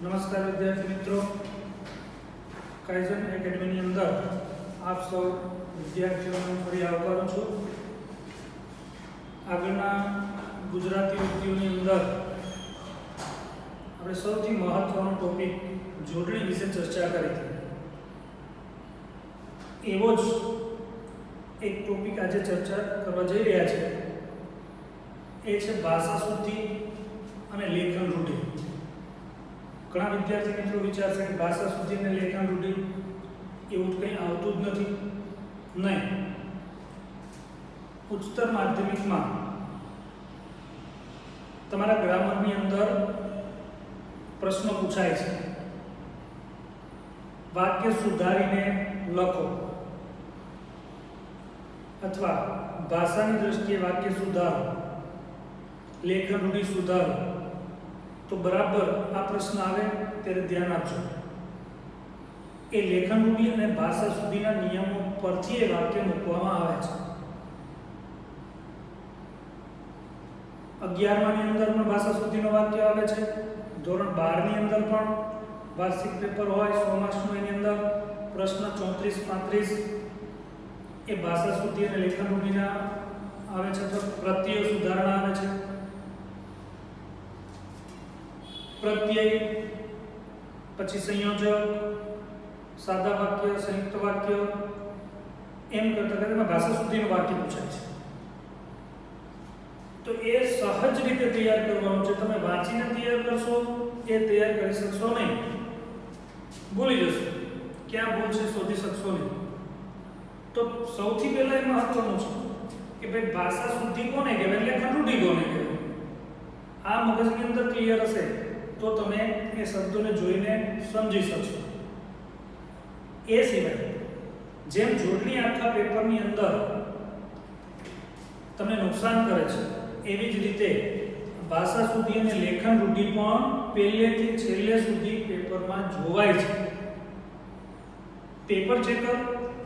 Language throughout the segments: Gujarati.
નમસ્કાર વિદ્યાર્થી મિત્રો, કાઇઝન એકેડમીની અંદર આપ સૌ વિદ્યાર્થીઓને ફરી આવકારું છું. આગળના ગુજરાતી વિડીયોની અંદર આપણે સૌથી મહત્વનો ટોપિક જોડણી વિશે ચર્ચા કરી હતી. એવો જ એક ટોપિક આજે ચર્ચા કરવા જઈ રહ્યા છે. એ છે ભાષા શુદ્ધિ અને લેખન રૂઢિ. ઘણા વિદ્યાર્થી મિત્રો વિચારશે કે ભાષા શુદ્ધિ અને લેખન રૂઢિ એવું કંઈ આવતું જ નથી. નહીં, ઉચ્ચતર માધ્યમિકમાં તમારા ગ્રામરની અંદર પ્રશ્ન પૂછાય છે, વાક્ય સુધારીને લખો, અથવા ભાષાની દ્રષ્ટિએ વાક્ય સુધારો, લેખન રૂઢિ સુધારો. તો બરાબર આ પ્રશ્ન આવે ત્યારે ધ્યાન આપજો. એ લેખન રૂઢિ અને ભાષા સુધીના નિયમો પરથી એ વાક્ય મૂકવામાં આવે છે. 11માની અંદર પણ ભાષા સુધીનો વાક્ય આવે છે. ધોરણ 12ની અંદર પણ વાર્ષિક પેપર હોય 100 માર્ક્સનું, એની અંદર પ્રશ્ન 34-35 એ ભાષા શુદ્ધિ અને લેખન રૂઢિના આવે છે. તો પ્રત્યય સુધારણા આવે છે. પ્રત્યય પછી સંયોજક, સાદા વાક્ય, સંયુક્ત વાક્ય, એમ કરતા કરતા ભાષા સુધીનું વાક્ય પૂછાય છે. તો એ સહજ રીતે તૈયાર કરવાનું છે. તમે વાંચીને તૈયાર કરશો એ તૈયાર કરી શકશો નહીં, ભૂલી જશો, ક્યાં ભૂલ છે શોધી શકશો નહીં. તો સૌથી પહેલા એ મહત્વનું છે કે ભાઈ ભાષા શુદ્ધિ કોને કહેવાય, લેખન રૂઢિ કોને કહેવાય. આ મગજની અંદર ક્લિયર હશે તો તમે એ શબ્દોને જોઈને સમજી શકશો. એ સિવાય જેમ જોડણી આખા પેપરની અંદર તમને નુકસાન કરે છે, એવી જ રીતે ભાષા શુદ્ધિ અને લેખન રૂઢિ પણ પહેલેથી છેલ્લે સુધી પેપરમાં જોવાય છે. પેપર ચેકર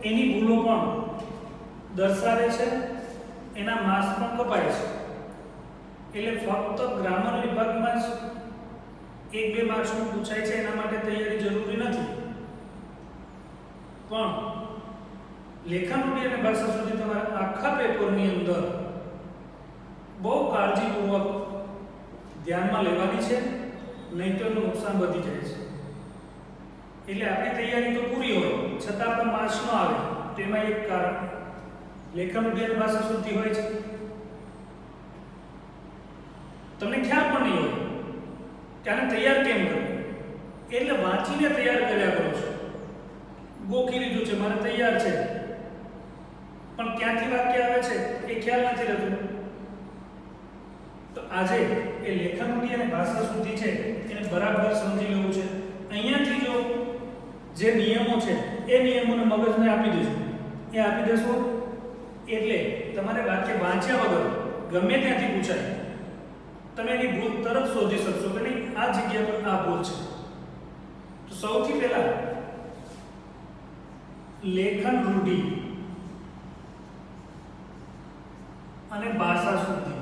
એની ભૂલો પણ દર્શાવે છે, એના માર્ક્સ પણ કપાય છે. એટલે ફક્ત ગ્રામર વિભાગમાં જ 1-2 માર્ક્સનું પૂછાય છે એના માટે તૈયારી જરૂરી નથી. પણ લેખન રૂઢિ અને ભાષા શુદ્ધિ તમારા આખા પેપરની અંદર બહુ કાળજીપૂર્વક ધ્યાનમાં લેવાની છે, નહીં તો એનું નુકસાન વધી જાય છે. એટલે આપણી તૈયારી તો પૂરી હોય છતાં પણ માર્ક્સ ન આવે તો એમાં એક કારણ લેખન રૂઢિ અને ભાષા શુદ્ધિ હોય છે. તમને ખ્યાલ પણ નહીં હોય કે આને તૈયાર કેમ કરવું, એટલે વાંચીને તૈયાર કર્યા કરો છો. ગોખી લીધું છે, મારે તૈયાર છે, પણ ક્યાંથી વાક્ય આવે છે એ ખ્યાલ નથી રહેતો. તો આજે એ લેખન રૂઢિ અને ભાષા શુદ્ધિ છે એને બરાબર સમજી લેવું છે. અહીંયાથી જો જે નિયમો છે એ નિયમોને મગજને આપી દેજો. એ આપી દેશો એટલે તમારે વાક્ય વાંચ્યા વગર ગમે ત્યાંથી પૂછાય તમે એની ભૂલ તરત શોધી શકશો કે નહીં, આ જગ્યા પર આ ભૂલ છે. તો સૌથી પહેલા લેખન રૂઢિ અને ભાષા શુદ્ધિ.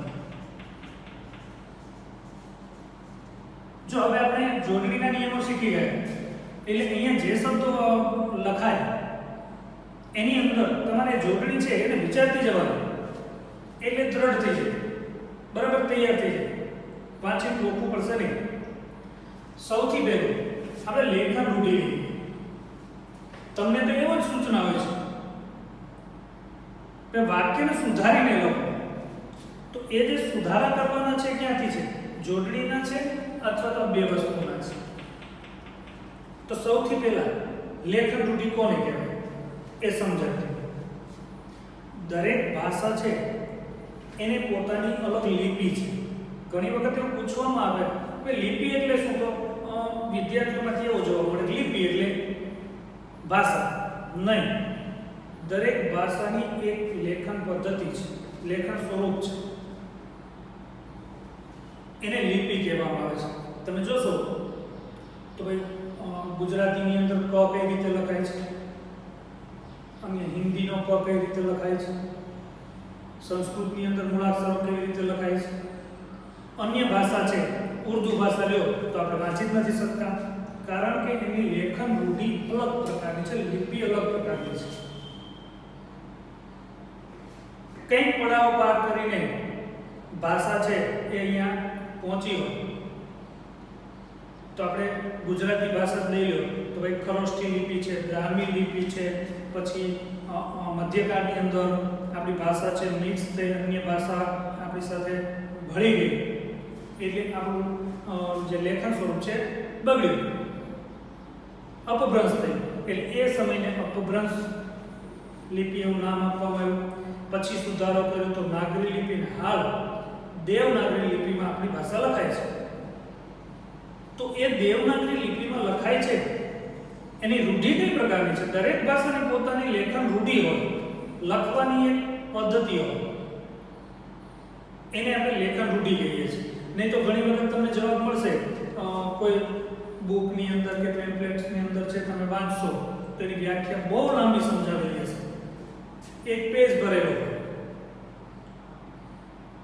જો હવે આપણે જોડણીના નિયમો શીખી ગયા એટલે અહીંયા જે શબ્દો લખાય એની અંદર તમારે જોડણી છે એને વિચારતી જવાનું, એટલે દ્રઢ થઈ જાય, બરાબર તૈયાર થઈ જાય, વાંચી ગોખવું પડશે નહીં. સૌથી પહેલું આપણે લેખન રૂઢિ. તમને તો એવો જ સૂચના હોય છે કે વાક્યને સુધારીને લખો. તો એ જે સુધારા કરવાના છે ક્યાંથી છે, જોડણીના છે અથવા તો બે વસ્તુના છે. તો સૌથી પહેલા લેખન રૂઢિ કોને કહેવાય એ સમજાય. દરેક ભાષા છે એને પોતાની અલગ લિપિ છે. ઘણી વખત એવું પૂછવામાં આવે કે લિપિ એટલે શું, તો વિદ્યાર્થીઓમાંથી એવો જવાબ મળે લિપિ એટલે ભાષા. નહીં, દરેક ભાષાની એક લેખન પદ્ધતિ છે, લેખન સ્વરૂપ છે, એને લિપિ કહેવામાં આવે છે. તમે જોશો તો ભાઈ ગુજરાતીની અંદર ક કઈ રીતે લખાય છે, અને હિન્દીનો ક કઈ રીતે લખાય છે, સંસ્કૃતની અંદર મૂળાક્ષરો કેવી રીતે લખાય છે, અન્ય ભાષા છે ઉર્દુ ભાષા લ્યો તો આપણે વાંચી જ નથી શકતા, કારણ કે એની લેખન રૂઢિ અલગ પ્રકારની છે, લિપિ અલગ પ્રકારની છે. કંઈક પડાવ પાર કરીને ભાષા છે એ અહીંયા પહોંચી હોય તો આપણે ગુજરાતી ભાષા જ લઈ લો તો ભાઈ ખરોષ્ઠી લિપિ છે, બ્રાહ્મી લિપિ છે, પછી મધ્યકાળની અંદર આપણી ભાષા છે મિક્સ થઈ અન્ય ભાષા આપણી સાથે ભળી ગઈ એટલે આપણું જે લેખન સ્વરૂપ છે બગડ્યું, અપભ્રંશ થઈ. એટલે એ સમયને અપભ્રંશ લિપિ એવું નામ આપવામાં આવ્યું. પછી સુધારો કર્યો તો નાગરી લિપિને હાલ દેવનાગરી લિપિમાં આપણી ભાષા લખાય છે. તો એ દેવનાગરી લિપિમાં લખાય છે એની રૂઢિ કઈ પ્રકારની છે? દરેક ભાષાની પોતાની લેખન રૂઢિ હોય, લખવાની એક પદ્ધતિ હોય, એને આપણે લેખન રૂઢિ કહીએ છીએ. નહીં તો ઘણી વખત તમને જવાબ મળશે કોઈ બુકની અંદર કે પેમ્પલેટ્સની અંદર છે તમે વાંચશો તો એની વ્યાખ્યા બહુ લાંબી સમજાવેલી હશે, એક પેજ ભરેલો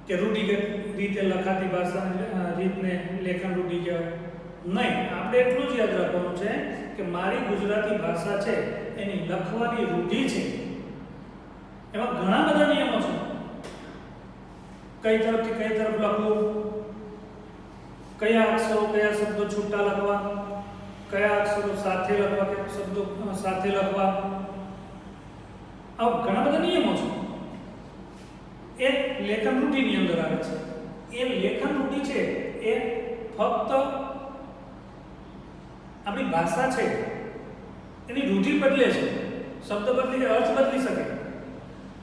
કે રૂઢિગત રીતે લખાતી ભાષાની રીતને લેખન રૂઢિ કહેવાય. નહીં, આપણે એટલું જ યાદ રાખવાનું છે કે મારી ગુજરાતી ભાષા છે એની લખવાની રૂઢિ છે, એમાં ઘણા બધા નિયમો છે. કઈ તરફથી કઈ તરફ લખવું, કયા અક્ષરો કયા શબ્દો છૂટા લખવા, કયા અક્ષરો સાથે લખવા કે શબ્દો સાથે લખવા, આવા ઘણા બધા નિયમો છે. એ લેખન રૂઢિની અંદર આવે છે. એ લેખન રૂઢિ છે એ ફક્ત આપણી ભાષા છે એની રૂઢિ બદલે છે, શબ્દ બદલી અર્થ બદલી શકે.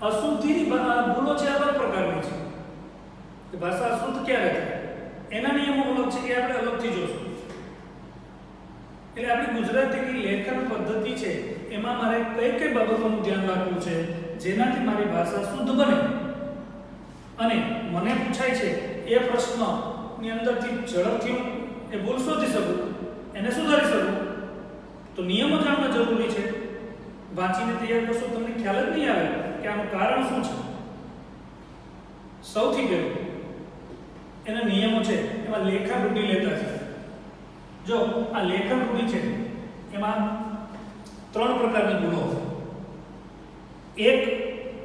અશુદ્ધિની ભૂલો છે અલગ પ્રકારની છે કે ભાષા અશુદ્ધ ક્યારે થાય એના નિયમો અલગ છે, એ આપણે અલગથી જોશું. એટલે આપણી ગુજરાતીની લેખન પદ્ધતિ છે એમાં મારે કઈ કઈ બાબતોનું ધ્યાન રાખવું છે જેનાથી મારી ભાષા શુદ્ધ બને અને મને પૂછાય છે એ પ્રશ્નની અંદરથી ઝડપથી એ ભૂલ શોધી શકું, એને સુધારી શકું. તો નિયમો જાણવા જરૂરી છે. વાંચીને તૈયાર કરશો તમને ખ્યાલ જ નહીં આવે કે આનું કારણ શું છે. સૌથી પહેલું એના નિયમો છે એમાં લેખન રૂઢિ લેતા છે. જો આ લેખન રૂઢિ છે એમાં 3 પ્રકારની ભૂલો હોય. એક,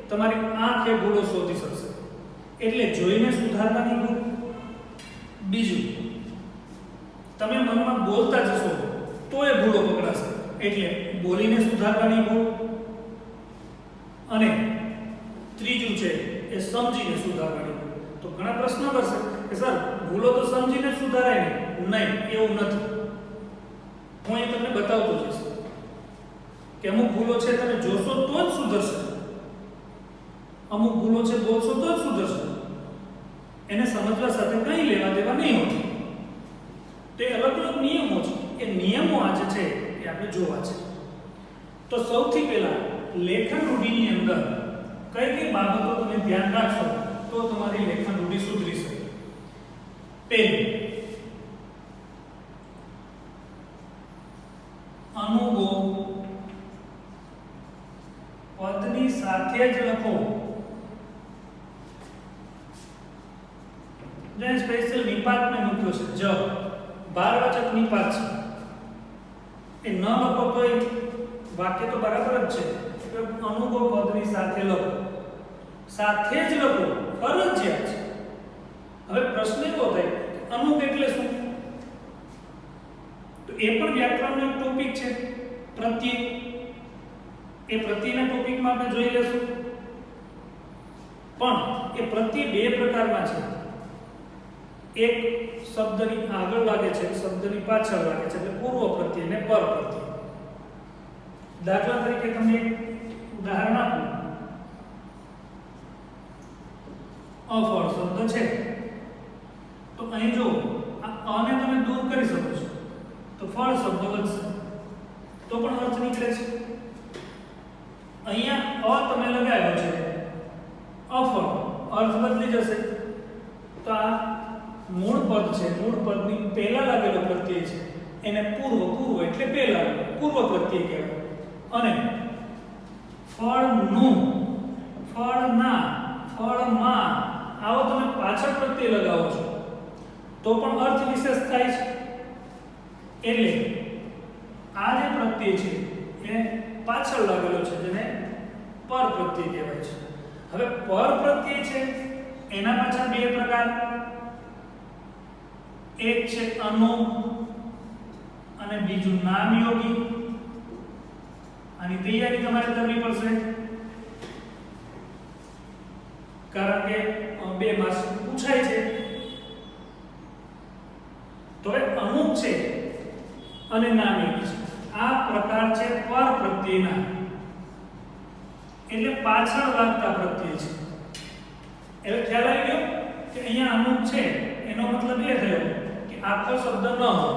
તમારી આંખ એ ભૂલો શોધી શકશે એટલે જોઈને સુધારવાની ભૂલ. બીજું, તમે મનમાં બોલતા જશો તો એ ભૂલો પકડાશે એટલે બોલીને સુધારવાની ભૂલ. અને ત્રીજું છે એ સમજીને સુધારવાની ભૂલ. તો ઘણા પ્રશ્નો કરશે કે સર ભૂલો તો સમજીને સુધારાય નહીં, એવું નથી. હું અહીં તમને બતાવતો જઈશ કે અમુક ભૂલો છે તમે જોશો તો જ સુધરશે, અમુક ભૂલો છે બોલશો તો જ સુધરશે. એને સમજવા સાથે કંઈ લેવા દેવા નહીં હોતું. તે અલગ અલગ નિયમો છે. એ નિયમો આજે છે એ આપણે જોવા છે. તો સૌથી પહેલા લેખન રૂઢિની અંદર કઈ કઈ બાબતો તમે ધ્યાન રાખશો તો તમારી લેખન રૂઢિ સુધરી શકે. પહેલું, અનુગો પદની સાથે જ લખો. જે સ્પેશિયલ નિપાત મેં મૂક્યો છે, જ 12વાચક નિપાત છે, એ ન લખો તો વાક્ય તો બરાબર જ છે. અનુગો પદની સાથે લખો, સાથે જ લખો, ફરજિયાત છે. હવે પ્રશ્ન એવો થાય અનુગ એટલે શું? તો એ પણ વ્યાકરણનો એક ટોપિક છે, પ્રત્યય. એ પ્રત્યયના ટોપિકમાં આપણે જોઈ લેશું. પણ એ પ્રત્યય 2 પ્રકારના છે. એક શબ્દની આગળ લાગે છે, શબ્દની પાછળ લાગે છે, એટલે પૂર્વ પ્રત્યય અને પર પ્રત્યય. દાખલા તરીકે તમને એક ઉદાહરણ આપું. અફળ શબ્દ છે તો અહીં જો આ ને તમે દૂર કરી શકો છો તો ફળ શબ્દ વધશે, તો પણ અર્થ નીકળે છે. અહીંયા અ તમે લગાવ્યો છે, અફળ, અર્થ બદલી જશે. તો આ મૂળ પદ છે, મૂળ પદની પહેલા લાગેલો પ્રત્યય છે એને પૂર્વ એટલે પહેલા પૂર્વ પ્રત્યય કહેવાય. અને ફળનું, ફળના, ફળમાં આવો તમે પાછળ પ્રત્યય લગાવો છો તો પણ અર્થ વિશેષ થાય છે. એટલે આ જે પ્રત્યય છે એ પાછળ લાગેલો છે જેને પર પ્રત્યય કહેવાય છે. હવે પર પ્રત્યય છે એના પાછળ બે પ્રકાર, એક છે અનુ અને બીજું નામયોગી. આની તૈયારી તમારે કરવી પડશે કારણ કે બે માર્ક્સ પૂછાય છે. તો એ અમુક છે અને નામયોગી છે. આ પ્રકાર છે પર પ્રત્યયના, એટલે પાછળ લાગતા પ્રત્યય છે. એટલે ખ્યાલ આવી ગયો કે અહીંયા અમુક છે એનો મતલબ એ થયો કે આખો શબ્દ ન હોય,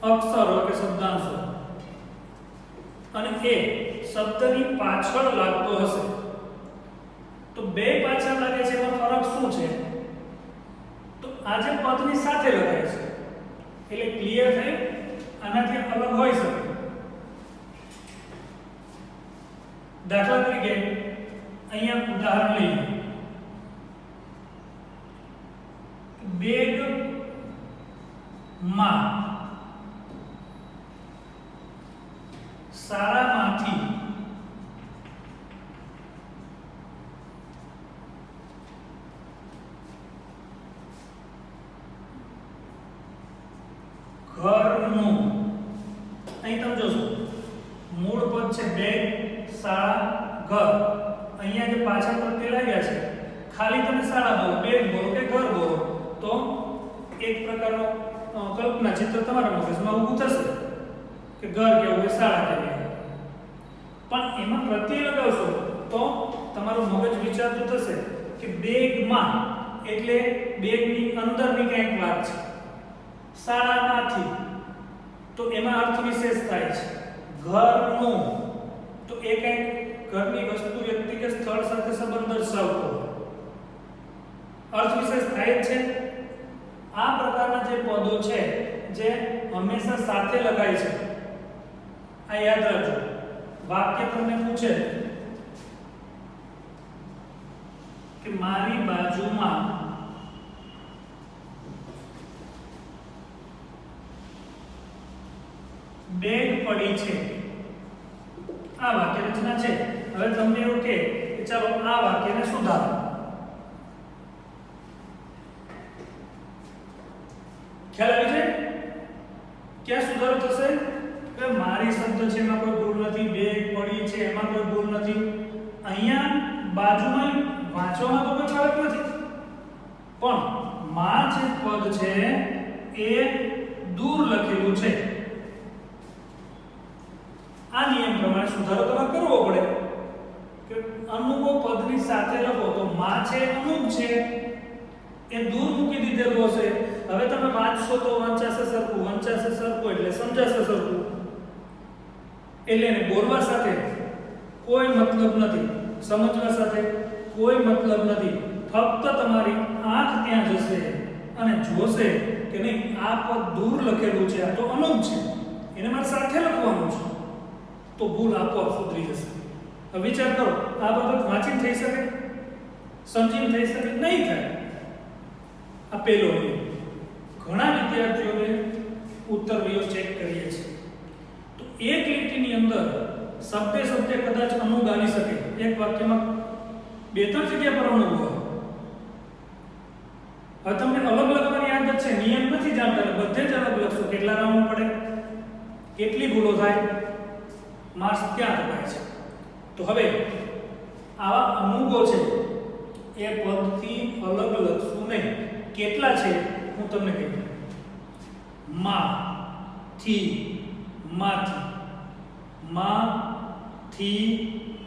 અક્ષર હોય કે શબ્દાંશ હોય, અને એ શબ્દની પાછળ લાગતો હશે. તો બે પાછળ લાગે છે એમાં ફરક શું છે? તો આજે પદની સાથે લગાય છે એટલે ક્લિયર થયું. આનાથી અલગ હોઈ શકે. દાખલા તરીકે અહીંયા ઉદાહરણ લઈએ, બેગ માં શાળામાંથી ઘરનું, અહીં તમે જોશો મૂળ પદ છે બેગ, શાળા, ઘર. અહીંયા જે પાછળ પ્રત્યય લાગ્યા છે ખાલી તમે શાળા બોલો, બેગ બોલો કે ઘર બોલો તો એક પ્રકારનો કલ્પના ચિત્ર તમારા મગજમાં ઊભું થશે કે ઘર કેવું હોય, શાળા કેવી હોય. પણ એમાં પ્રત્યય લગાવશો તો તમારું મગજ વિચારતું થશે કે બેગમાં એટલે બેગની અંદરની કંઈક વાત છે, શાળામાંથી તો એમાં અર્થ વિશેષ થાય છે, ઘરનું તો એ કંઈક ઘરની વસ્તુ, વ્યક્તિ કે સ્થળ સાથે સંબંધ દર્શાવતો અર્થ વિશેષ થાય છે. આ પ્રકારના જે પદો છે જે હંમેશા સાથે લગાય છે, આ યાદ રાખજો. વાક્ય તમને પૂછે કે મારી બાજુમાં બેગ પડી છે, આ વાક્ય રચના છે. હવે તમને એવું કે ચાલો આ વાક્યને સુધારો. ખ્યાલ આવી છે ક્યાં સુધારો થશે? કે મારી શબ્દ છે એમાં કોઈ ભૂલ નથી, બેગ પડી છે એમાં કોઈ ભૂલ નથી. અહીંયા બાજુમાં વાંચવામાં તો કોઈ ફરક નથી, પણ માં જે પદ છે એ દૂર લખેલું છે. આ નિયમ પ્રમાણે સુધારો તમારે કરવો પડે કે અનુકો પદની સાથે લખો તો માં છે અનુક છે એ દૂર મૂકી દીધેલું હશે. હવે તમે વાંચશો તો વંચાશે સરખું, વંચાશે સરખું એટલે સમજાશે સરખું. એટલે એને બોલવા સાથે કોઈ મતલબ નથી, સમજવા સાથે કોઈ મતલબ નથી. ફક્ત તમારી આંખ ત્યાં જશે અને જોશે કે નહીં આ પદ દૂર લખેલું છે, આ તો અનુક છે, એને મારે સાથે લખવાનું છે, તો ભૂલ આપોઆપ સુધરી જશે. હવે વિચાર કરો, આ બાબત વાંચીને થઈ શકે, સમજીને થઈ શકે? નહીં થાય. આ પહેલો નિયમ. ઘણા વિદ્યાર્થીઓને ઉત્તર વિયો ચેક કરીએ છીએ તો એક લીટીની અંદર શબ્દે શબ્દે કદાચ અનુગ આવી શકે, એક વાક્યમાં બે ત્રણ જગ્યા પર અનુગ હોય. હવે તમને અલગ લખવાની આદત છે, નિયમ નથી જાણતા, બધે જ અલગ લખશો, કેટલા રાઉન્ડ પડે, કેટલી ભૂલો થાય, માર્ક્સ ક્યાં કપાય છે. તો હવે આવા અનુગો છે એ પદથી અલગ લખશું નહીં. કેટલા છે હું તમને કહી દઉં. માં થી માંથી, માં થી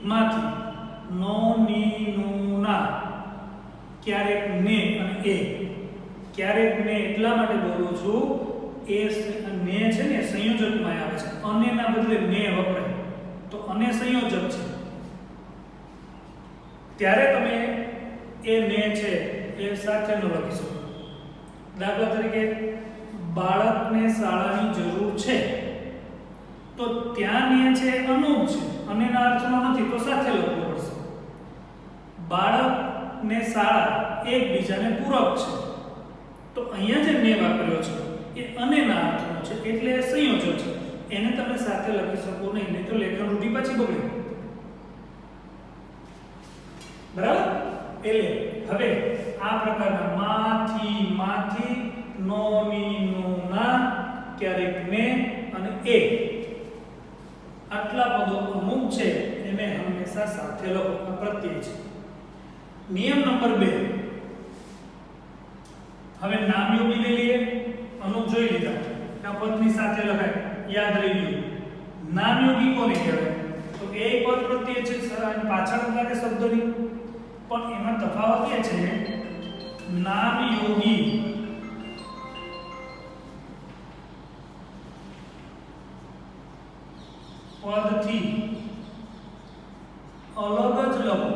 માંથી, નો ની નું ના, ક્યારેક ને અને એ. ક્યારેક ને એટલા માટે બોલું છું એ ને છે ને સંયોજકમાં આવે છે, અને ના બદલે ને વપરાય તો અને સંયોજક છે, ત્યારે તમે એ ને છે એ સાથે ન લખી શકો. દાખલા તરીકે બાળકને શાળાની જરૂર છે તો ત્યાં ને છે અનુપ છે, અને ના અર્થમાં નથી તો સાથે લખવું પડશે. બાળક ને શાળા એકબીજાને પૂરક છે તો અહીંયા જે મેં વાપર્યો છે એ અનેના અર્થનો છે, એટલે એ સંયોજક છે. એને તમે સાથે લખી શકો નહીં તો લેખન રૂઢિ પાછી બગડે. બરાબર? એટલે હવે આ પ્રકારના માંથી, નો, ની, નો, ના, ક્યારેક ને અને એ આટલા પદો અમુક છે એને હંમેશા સાથે લખો. આ પ્રત્યય છે. નિયમ નંબર 2. હવે નામયોગી લઈ લઈએ. અમુક જોઈ લીધા આ પદની સાથે લખાય, યાદ રહી ગયું. નામયોગી કોને કહેવાય? તો એ પદ પ્રત્યય છે પાછળ લાગે શબ્દની, પણ એમાં તફાવત એ છે નામયોગી પદથી અલગ જ લખો.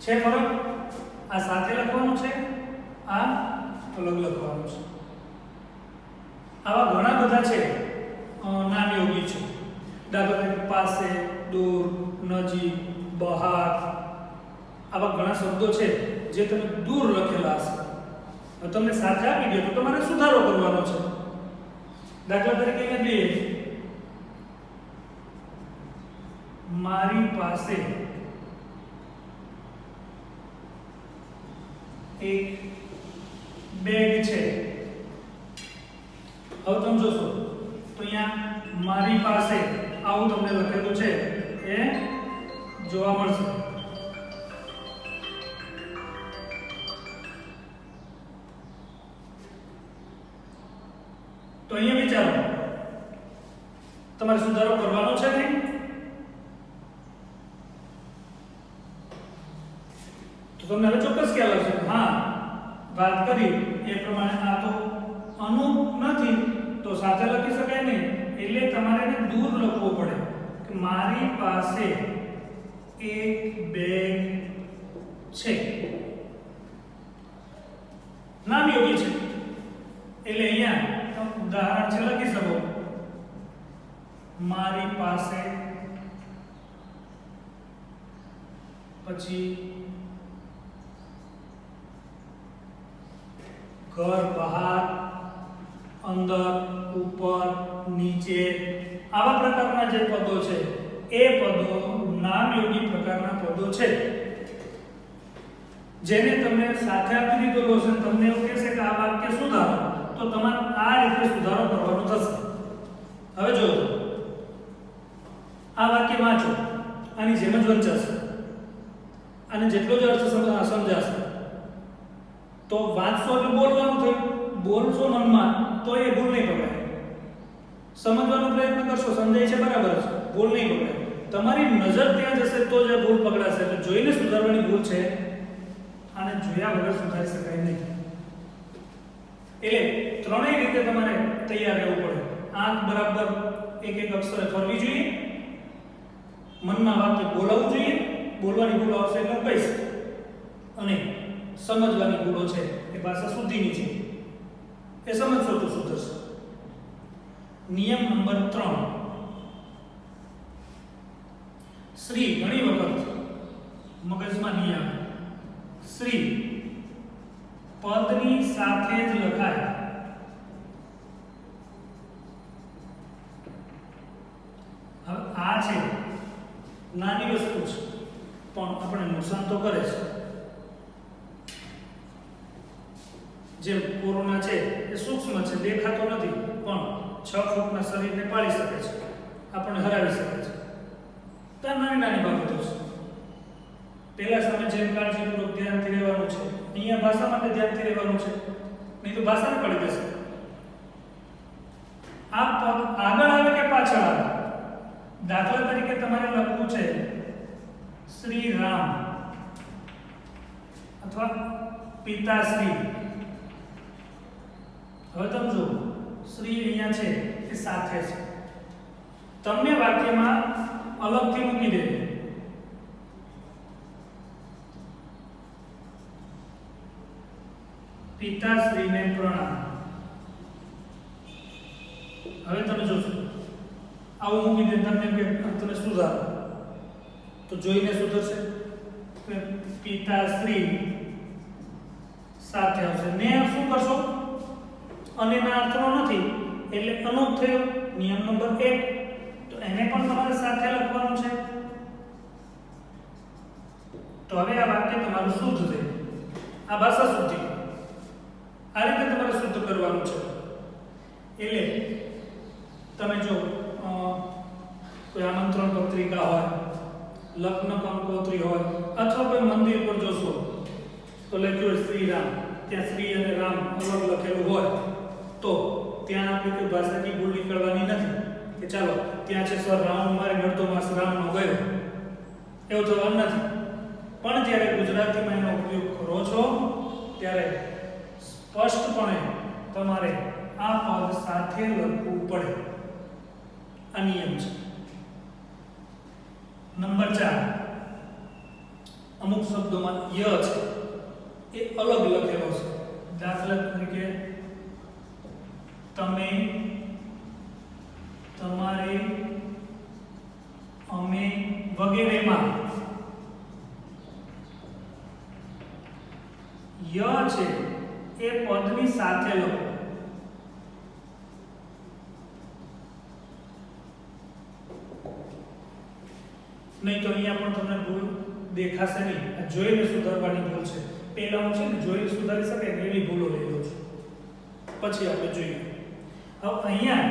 છે ફરક? આ સાથે લખવાનું છે, આ અલગ લખવાનું છે. આવા ઘણા બધા છે નામયોગી છે. દાખલા તરીકે પાસે, દૂર, નજીક, બહાર, આવા ઘણા શબ્દો છે જે તમે દૂર લખેલા હશે, તમને સાથે આપી દે તો તમારે સુધારો કરવાનો છે. દાખલા તરીકે અહીંયા દઈએ મારી પાસે એક બેગ છે. હવે તમે જોશો તો અહીંયા મારી પાસે આવું તમને લખેલું છે એ જોવા મળશે. તો અહીંયા વિચારો તમારે સુધારો કરવાનો છે ને? તો તમને હવે ચોક્કસ ખ્યાલ આવશે. હા, વાત કરી એ પ્રમાણે આ તો અનુ નથી તો સાથે લખી શકાય નહીં, એટલે તમારે એને દૂર લખવું પડે કે મારી પાસે એક બેગ છે. નામયોગી છે એટલે અહીંયા ઉદાહરણ છે લખી શકો મારી પાસે, પછી ઘર, બહાર, અંદર, ઉપર, નીચે, આવા પ્રકારના જે પદો છે એ પદો નામયોગી પ્રકારના પદો છે જેને તમને સાથે આપી દીધો હશે. તમને એવું કહેશે કે આ વાક્ય સુધારો, તો તમારે આ રીતે સુધારો કરવાનો થશે. હવે જો આ વાક્ય વાંચો, આની જેમ જ વંચાશે, અને જેટલો જ અર્થ સમજાશે તો વાંચશો એટલે બોલવાનું થયું, બોલશો મનમાં તો એ ભૂલ નહીં પકડાય. સમજવાનો પ્રયત્ન કરશો, સમજાય છે બરાબર છે, ભૂલ નહીં પકડાય. તમારી નજર ત્યાં જશે તો જ ભૂલ પકડાશે. એટલે જોઈને સુધારવાની ભૂલ છે, અને જોયા વગર સુધારી શકાય નહીં. એટલે ત્રણેય રીતે તમારે તૈયાર રહેવું પડે. આંખ બરાબર એક એક અક્ષરે ફરવી જોઈએ, મનમાં વાક્ય બોલાવવું જોઈએ, બોલવાની ભૂલો આવશે એટલે હું કહીશ, અને સમજવાની ભૂલો છે એ ભાષા શુદ્ધિની છે એ સમજશો તો સુધરશે. નિયમ નંબર 3. શ્રી ઘણી વખત મગજમાં નિયમ શ્રી પદની સાથે જ લખાય. હવે આ છે નાની વસ્તુ છે પણ આપણે નુકસાન તો કરે છે. જેમ કોરોના છે એ સૂક્ષ્મ છે, દેખાતો નથી, પણ 6 ફૂટના શરીરને પાળી શકે છે, આપણને હરાવી શકે છે. તો નાની નાની બાબતો છે. પહેલા સમય જેમ કાળજીપૂર્વક ધ્યાનથી રહેવાનું છે, અહીંયા ભાષા માટે ધ્યાનથી રહેવાનું છે, નહીં તો ભાષાને પડી જશે. આ પદ આગળ આવે કે પાછળ આવે? દાખલા તરીકે તમારે લખવું છે શ્રી રામ અથવા પિતાશ્રી. હવે તમે જુઓ, શ્રી અહીંયા છે એ સાથે છે, તમને વાક્યમાં અલગથી મૂકી દે. પિતાશ્રીને પ્રણામ. હવે તમે જોશો આવું મૂકી દે, તમને કે તમે સુધારો, તો જોઈને સુધરશે? કે પિતાશ્રી સાથે આવશે. ને શું કરશો? અને ના અર્થનો નથી એટલે અનુપ થયો. નિયમ નંબર 1. તો એને પણ તમારે સાથે લખવાનું છે. તો હવે આ વાક્ય તમારું શુદ્ધ છે. આ ભાષા શુદ્ધિ આ રીતે તમારે શુદ્ધ કરવાનું છે. એટલે તમે જો કોઈ આમંત્રણ પત્રિકા હોય, લગ્ન કંકોત્રી હોય અથવા કોઈ મંદિર પર જોશો તો લખ્યું હોય શ્રી રામ, ત્યાં શ્રી અને રામ અલગ લખેલું હોય તો ત્યાં આપણે કોઈ ભાષાની ભૂલ નીકળવાની નથી કે ચાલો ત્યાં છે સર રામ મારે નડતો માસ રામનો ગયો, એવું થવાનું નથી. પણ જ્યારે ગુજરાતીમાં એનો ઉપયોગ કરો છો ત્યારે સ્પષ્ટપણે તમારે આ પદ સાથે લખવું પડે. આ નિયમ છે. નંબર 4, અમુક શબ્દોમાં ય છે એ અલગ લખેલો છે. દાખલા તરીકે તમે, તમારે, અમે વગેરેમાં ય છે એ પદની સાથે લખો. નહીં તો અહીંયા પણ તમને ભૂલ દેખાશે નહીં. આ જોઈને સુધારવાની ભૂલ છે. પહેલા હું છે ને જોઈને સુધારી શકાય ને એવી ભૂલો લઈ લઉં છું, પછી આપણે જોઈએ. હવે અહીંયા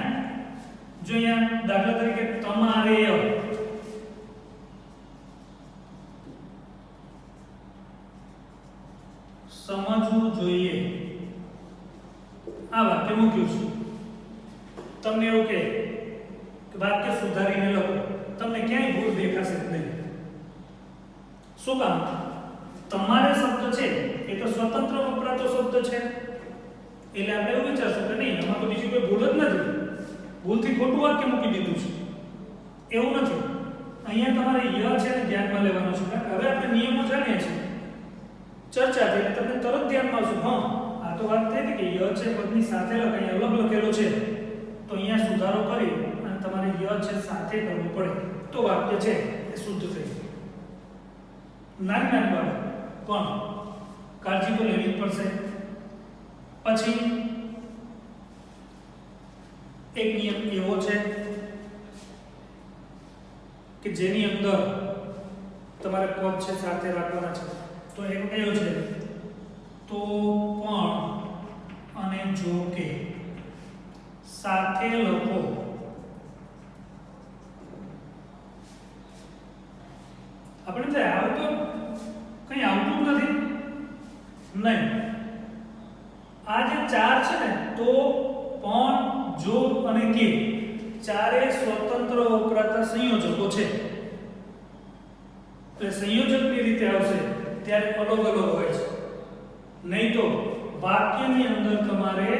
જો અહીંયા દાખલા તરીકે તમારે સમજવું જોઈએ આ વાક્ય મૂક્યું છે. તમને એવું કે વાક્ય સુધારીને લખો, તમને ક્યાંય ભૂલ દેખાશે જ નહીં. શું કામ? તમારે શબ્દ છે એ તો સ્વતંત્ર વપરાતો શબ્દ છે એટલે આપણે એવું વિચારશું કે નહીં આમાં તો બીજી કોઈ ભૂલ જ નથી, ભૂલથી ખોટું વાક્ય મૂકી દીધું છે. એવું નથી. અહીંયા તમારે ય છે ને ધ્યાનમાં લેવાનું છે. કારણ કે હવે આપણે નિયમો જાણીએ છીએ, ચર્ચા થઈ એટલે તમને તરત ધ્યાનમાં આવશે હા આ તો વાત થઈ કે ય છે પદની સાથે લખાય અલગ લખેલો છે તો અહીંયા સુધારો કરી અને તમારે ય છે સાથે કરવું પડે તો વાક્ય છે એ શુદ્ધ થઈ જાય. નાની નાની બાબત પણ કાળજી તો લેવી જ પડશે. પછી એક નિયમ એવો છે કે જેની અંદર તમારે પદ છે સાથે રાખવાના છે. તો એક કયો છે? તો પણ અને જો કે સાથે લખો. આપણે થાય આવું તો કંઈ આવતું નથી નહીં. આ જે 4 છે ને તો પણ, જો અને કે ચારે સ્વતંત્ર વપરાતા સંયોજકો છે. એટલે સંયોજકની રીતે આવશે ત્યારે અલગ અલગ હોય છે. નહીં તો વાક્યની અંદર તમારે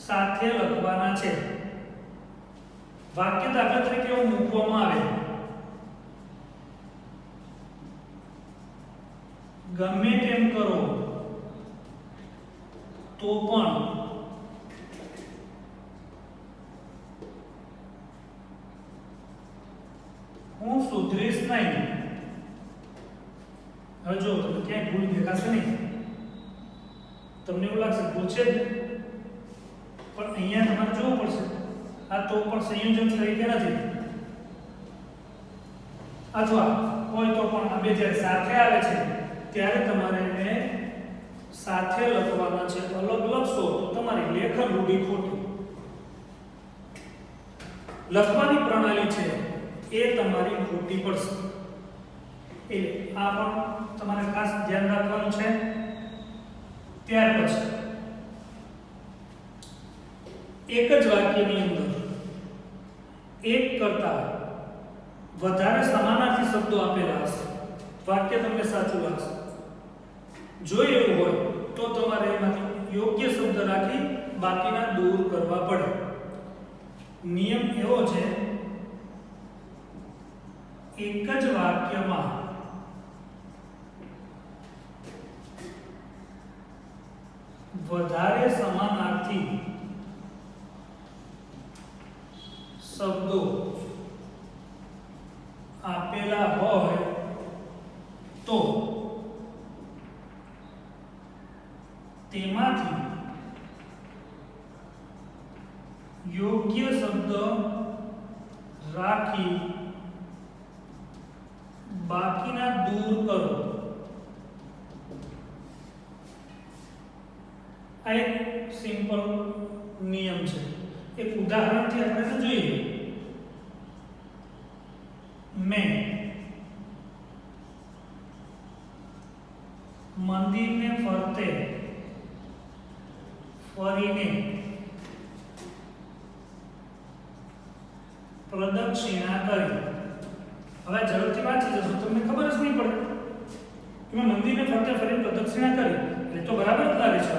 સાથે લખવાના છે. વાક્ય દાખલા તરીકે એવું મૂકવામાં આવે ગમે તેમ કરો તો પણ હું સુધરીશ નહીં. હવે જો તમને ક્યાંય ભૂલ દેખાશે નહીં, તમને એવું લાગશે ભૂલ છે પણ અહીંયા તમારે જોવું પડશે આ તો પણ સંયોજન તરીકે નથી અથવા હોય તો પણ આ બે જ્યારે સાથે આવે છે ત્યારે તમારે એને સાથે લખવાના છે. અલગ લખશો તો તમારી લેખન રૂઢિ ખોટી. લખવાની પ્રણાલી છે એ તમારી ખોટી પડશે. એટલે આ પણ તમારે ખાસ ધ્યાન રાખવાનું છે. ત્યાર પછી એક જ વાક્યની અંદર એક કરતા વધારે સમાનાર્થી શબ્દો આપેલા હશે. વાક્ય તમને સાચું લાગશે. જો એવું હોય તો તમારે એમાંથી યોગ્ય શબ્દ રાખી બાકીના દૂર કરવા પડે. નિયમ એવો છે એક જ વાક્યમાં વધારે સમાનાર્થી શબ્દો આપેલા હોય તો તો તેમાંથી યોગ્ય શબ્દ રાખી બાકીના દૂર કરો. આ એક સિમ્પલ નિયમ છે. એક ઉદાહરણથી આપણે જોઈએ. મેં મંદિરને ફરતે ફરીને પ્રદક્ષિણા કરી. હવે ઝડપથી વાંચી જશો તમને ખબર જ નહીં પડે કે મેં મંદિરને ફરતે ફરીને પ્રદક્ષિણા કરી એટલે તો બરાબર જ લાગે છે.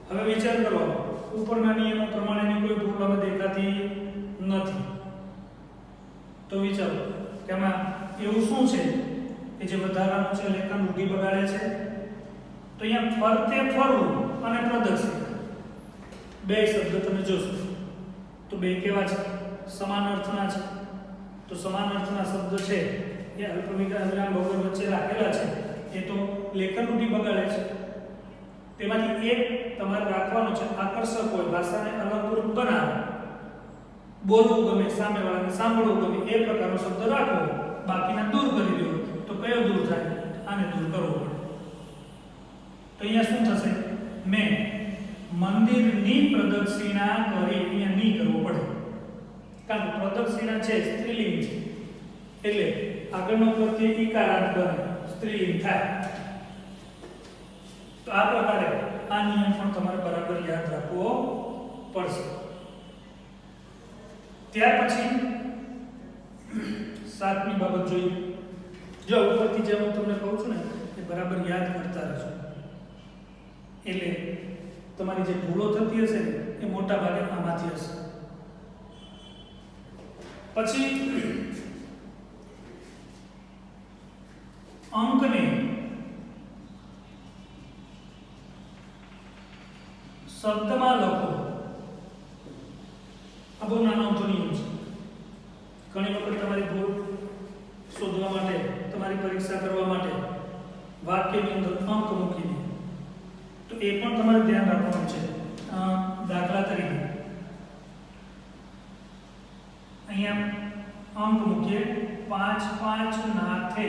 હવે વિચાર કરો, ઉપરના નિયમો પ્રમાણેની કોઈ ભૂલ અમે દેખાતી નથી. તો વિચારો કે આમાં એવું શું છે કે જે વધારાનું છે, લેખન રૂઢિ બગાડે છે? તો અહીંયા ફરતે ફરવું અને પ્રદક્ષિણા બે શબ્દ તમે જોશો તો બે કેવા છે? સમાન અર્થના છે. તો સમાન અર્થના શબ્દ છે એ અલ્પવિરામ વગર વચ્ચે રાખેલા છે એ તો લેખન રૂઢિ બગાડે છે. તેમાંથી એક તમારે રાખવાનો છે આકર્ષક હોય, ભાષાને અલંકૃત બનાવે, બોલવું ગમે, સામેવાળાને સાંભળવું ગમે એ પ્રકારનો શબ્દ રાખવો, બાકીના દૂર કરી દો. તો કયો દૂર થાય? આને દૂર કરવો પડે. તો અહીંયા શું થશે? મેં મંદિરની પ્રદક્ષિણા કરી. અહીંયા ની કરવો પડે કારણ કે પ્રદક્ષિણા છે સ્ત્રીલિંગ છે એટલે આગળનો પ્રત્યય ઈકારાંત બને, સ્ત્રીલિંગ થાય. તો આ પ્રકારે આ નિયમ પણ તમારે બરાબર યાદ રાખવો પડશે. ત્યાર પછી સાતમી બાબત જોઈએ. જો ઉપરથી જે હું તમને કહું છું ને એ બરાબર યાદ કરતા રહેજો એટલે તમારી જે ભૂલો થતી હશે ને એ મોટા ભાગે આમાંથી હશે. પછી અંકને શબ્દમાં લખો. આ બહુ નાનો અમથો નિયમ છે. ઘણી વખત તમારી ભૂલ શોધવા માટે, તમારી પરીક્ષા કરવા માટે વાક્યની અંદર અંક મૂકી દે તો એ પણ તમારે ધ્યાન રાખવાનું છે. દાખલા તરીકે અહીંયા અંક મૂકીએ 5 નાથે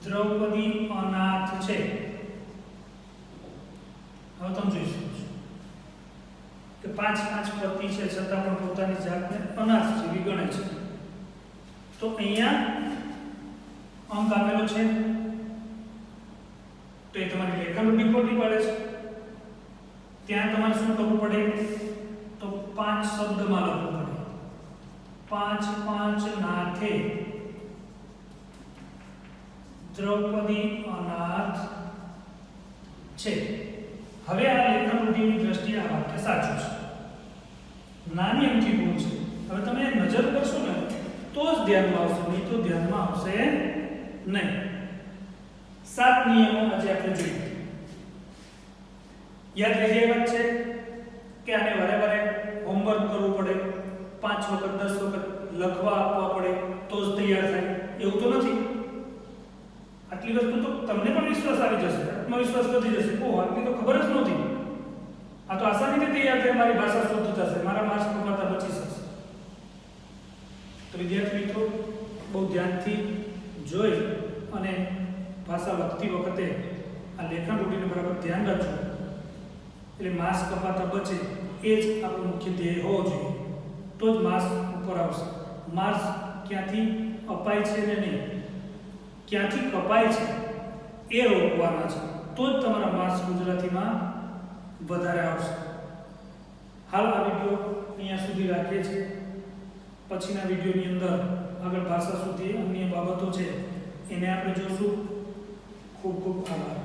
દ્રૌપદી અનાથ છે. હવે તમે જોઈ શકો છો કે 5 પતિ છે છતાં પણ પોતાની જાતને અનાથ જેવી ગણે છે. તો અહીંયા અંક આપેલો છે તો એ તમારી લેખન રૂઢિ ખોટી પડે છે. ત્યાં તમારે શું કરવું પડે? તો 5 શબ્દમાં લખવું પડે. 5 નાથે દ્રૌપદી અનાથ છે. હવે આ લેખન રૂઢિની દ્રષ્ટિએ આ વાક્ય સાચું છે. નાની અમથી ભૂલ છે. હવે તમે નજર કરશો ને તો જ ધ્યાનમાં આવશે, નહીં તો ધ્યાનમાં આવશે નહીં. 7 નિયમો આજે આપણે જોઈએ. યાદ રહી જાય વાત છે કે આને વારે વારે હોમવર્ક કરવું પડે, 5 વખત 10 વખત લખવા આપવા પડે તો જ તૈયાર થાય એવું તો નથી. આટલી વસ્તુ તો તમને પણ વિશ્વાસ આવી જશે, આત્મવિશ્વાસ વધી જશે. ઓહ, આટલી તો ખબર જ નહોતી. આ તો આસાનીથી તૈયાર થાય, મારી ભાષા શુદ્ધ થશે, મારા માર્ક્સ કમાતા બચી શકશે. તો વિદ્યાર્થી મિત્રો બહુ ધ્યાનથી જોઈ અને ભાષા લખતી વખતે આ લેખન રૂઢિને બરાબર ધ્યાન રાખજો એટલે માર્ક્સ કપાતા બચે એ જ આપણો મુખ્ય ધ્યેય હોવો જોઈએ. તો જ માર્ક્સ ઉપર આવશે. માર્ક્સ ક્યાંથી અપાય છે ને નહીં, ક્યાંથી કપાય છે એ રોકવાના છે. તો જ તમારા માર્ક્સ ગુજરાતીમાં વધારે આવશે. હાલ આ વિડીયો અહીંયા સુધી રાખીએ છીએ. પછીના વિડીયોની અંદર આગળ ભાષા સુધી અન્ય બાબતો છે એને આપણે જોશું. ખૂબ ખૂબ આભાર.